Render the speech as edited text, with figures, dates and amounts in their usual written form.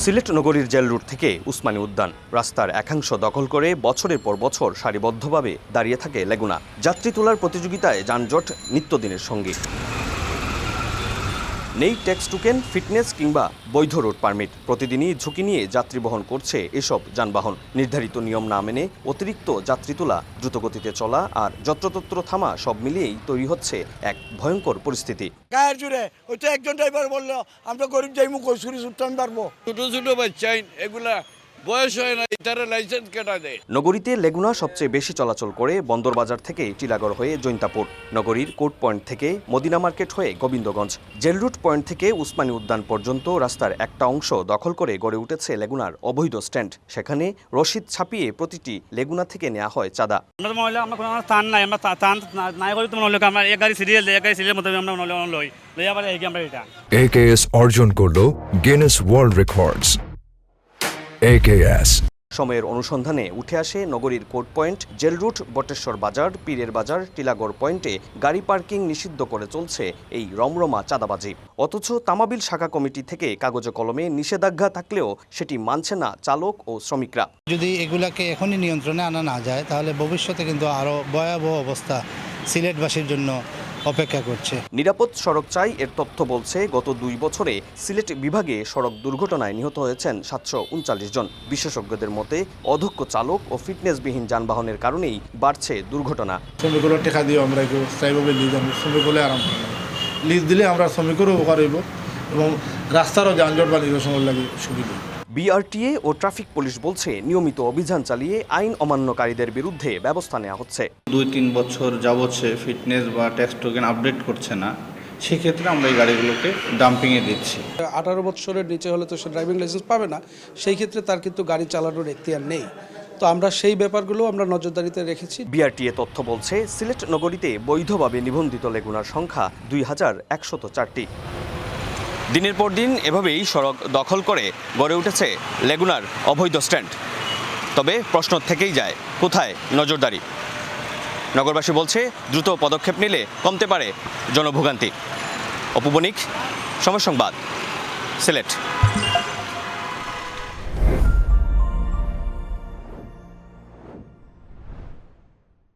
সিলেট নগরীর jail root থেকে উসমানী উদ্যান রাস্তার একাংশ দখল করে বছরের পর বছর সারিবদ্ধভাবে দাঁড়িয়ে থাকে লেগুনা। যাত্রী তোলার প্রতিযোগিতায় যানজট নিত্যদিনের সঙ্গী। নেই ট্যাক্স টোকেন, ফিটনেস কিংবা বৈধ রোড পারমিট। প্রতিদিনই ঝুঁকি নিয়ে যাত্রী বহন করছে এসব যানবাহন। নির্ধারিত নিয়ম না মেনে অতিরিক্ত যাত্রী তোলা, দ্রুতগতিতে চলা আর যত্রতত্র থামা সব মিলিয়েই তৈরি হচ্ছে এক ভয়ঙ্কর পরিস্থিতি। গায়ের জুড়ে ওইটা একজন ড্রাইভার বললো আমরা গরিব যাইমু কসুরি সুট্টান পারবো। ছোট ছোট বাচ্চা এগুলা বয়স হয় না, তারা লাইসেন্স কেটা দেয়। নগরীতে লেগুনা সবচেয়ে বেশি চলাচল করে বন্দরবাজার থেকে টিলাগড় হয়ে জৈন্তাপুর, নগরীর কোর্ট পয়েন্ট থেকে মদিনা মার্কেট হয়ে গোবিন্দগঞ্জ, জেল রুট পয়েন্ট থেকে উসমানী উদ্যান পর্যন্ত রাস্তার একটা অংশ দখল করে গড়ে উঠেছে লেগুনার অবৈধ স্ট্যান্ড। সেখানে রশিদ ছাপিয়ে প্রতিটি লেগুনা থেকে নেওয়া হয় চাঁদা। আমরা কোনো স্থান নাই, আমরা স্থান নাই করি তোমার লোক আমরা এক গাড়ি সিরিয়াল দেয়, এক গাড়ি সিরিয়াল মতো আমরা লই লই আবার এই আমরা এটা AKS অর্জন করলো গিনেস ওয়ার্ল্ড রেকর্ডস। AKS সময়ের অনুসন্ধানে উঠে আসে নগরীর court point, jail route, Boteshwar Bazar, পীরের বাজার, টিলাগড় পয়েন্টে গাড়ি পার্কিং নিষিদ্ধ করে চলছে এই রমরমা চাঁদাবাজি। অথচ তামাবিল শাখা কমিটি থেকে কাগজে কলমে নিষেধাজ্ঞা থাকলেও সেটি মানছে না চালক ও শ্রমিকরা। যদি এগুলাকে এখনই নিয়ন্ত্রণে আনা না যায় তাহলে ভবিষ্যতে কিন্তু আরও ভয়াবহ অবস্থা সিলেটবাসীর জন্য অপেক্ষা করছে। নিরাপদ সড়ক চাই এর তথ্য বলছে গত 2 বছরে সিলেট বিভাগে সড়ক দুর্ঘটনায় নিহত হয়েছেন 739 জন। বিশেষজ্ঞদের মতে অদক্ষ চালক ও ফিটনেসবিহীন যানবাহনের কারণেই বাড়ছে দুর্ঘটনা। শ্রমিকগুলো টেকা দিয়ে আমরা স্থায়ীভাবে লিজ আনবো, শ্রমিকগুলো আরাম লিজ দিলে আমরা শ্রমিকেরও উপকার হইব এবং রাস্তারও যানজট বা নিরসনের লাগে সুবিধা। বিআরটিএ ও ট্রাফিক পুলিশ বলছে নিয়মিত অভিযান চালিয়ে আইন অমান্যকারীদের বিরুদ্ধে ব্যবস্থা নেওয়া হচ্ছে। 2-3 বছর যাবৎ সে ফিটনেস বা ট্যাক্স টোকেন আপডেট করছে না, সেক্ষেত্রে আমরা এই গাড়িগুলোকে ডাম্পিংয়ে দিচ্ছি। 18 বছরের নিচে হলে তো সে ড্রাইভিং লাইসেন্স পাবে না, সেই ক্ষেত্রে তার কিন্তু গাড়ি চালানোর এখতিয়ার নেই। তো আমরা সেই ব্যাপারগুলো আমরা নজরদারিতে রেখেছি। বিআরটিএ তথ্য বলছে সিলেট নগরীতে বৈধভাবে নিবন্ধিত লেগুনার সংখ্যা 2104টি। দিনের পর দিন এভাবেই সড়ক দখল করে গড়ে উঠেছে লেগুনার অবৈধ স্ট্যান্ড। তবে প্রশ্ন থেকেই যায়, কোথায় নজরদারি? নগরবাসী বলছে দ্রুত পদক্ষেপ নিলে কমতে পারে জনভোগান্তি। অপু বণিক, সময় সংবাদ, সিলেট।